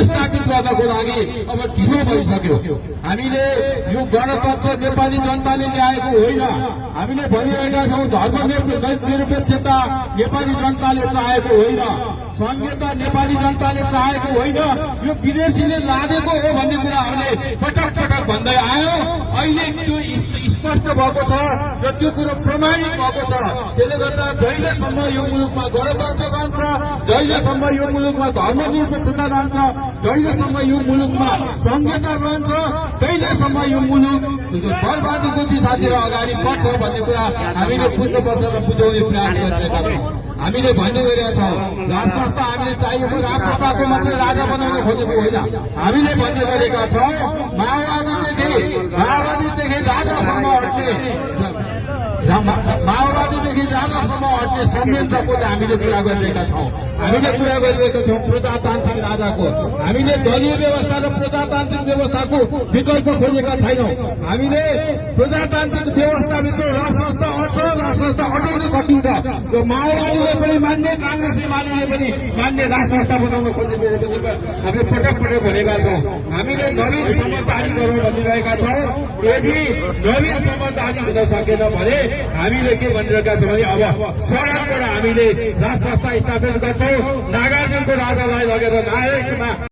स्थापित गर्नको लागि अब ढिलो भइसक्यो। हामीले यो गणतन्त्र नेपाली जनताले ल्याएको होइन। हामीले भनिरहेका छौँ धर्मनिरपेक्षता नेपाली जनताले चाहेको होइन, संघीयता नेपाली जनताले चाहेको होइन, यो विदेशीले लादेको हो भन्ने कुरा हामीले पटक पटक भन्दै आयो। अहिले त्यो स्पष्ट भएको छ र त्यो कुरो प्रमाणित भएको छ। त्यसले गर्दा जहिलेसम्म यो मुलुकमा गणतन्त्र रहन्छ, जहिलेसम्म यो मुलुकमा धर्मनिरपेक्षता रहन्छ, जहिलेसम्म यो मुलुकमा संघीयता रहन्छ, तहिलेसम्म यो मुलुक बर्बादीको दिशातिर अगाडि बढ्छ भन्ने कुरा हामीले बुझ्नुपर्छ र बुझाउने प्रयास गरिरहेका छौँ। हामीले भन्ने गरेका छौँ राष्ट्र हामीले चाहिएको राष्ट्रपाको मात्रै राजा बनाउन खोजेको होइन। हामीले भन्ने गरेका छौँ माओवादीदेखि राजासम्म हट्ने संयन्त्रको हामीले कुरा गरिरहेका छौँ। हामीले कुरा गरिरहेका छौँ प्रजातान्त्रिक राजाको। हामीले दलीय व्यवस्था र प्रजातान्त्रिक व्यवस्थाको विकल्प खोजेका छैनौँ। हामीले प्रजातान्त्रिक व्यवस्थाभित्र राष्ट्र हटाउन सकिन्छ। र माओवादीले पनि मान्ने, कांग्रेसले मान्नेले पनि मान्ने राष्ट्र बनाउन खोजेको हामीले पटक पटक भनेका छौँ। हामीले नवीन समझदारी गरौँ भनिरहेका छौँ। यदि नवीन समझदारी हुन सकेन भने हामीले के भनिरहेका छौँ भने अब सडकबाट हामीले राष्ट्र स्थापित गर्छौँ। नागार्जुनको राजालाई लगेर नायकमा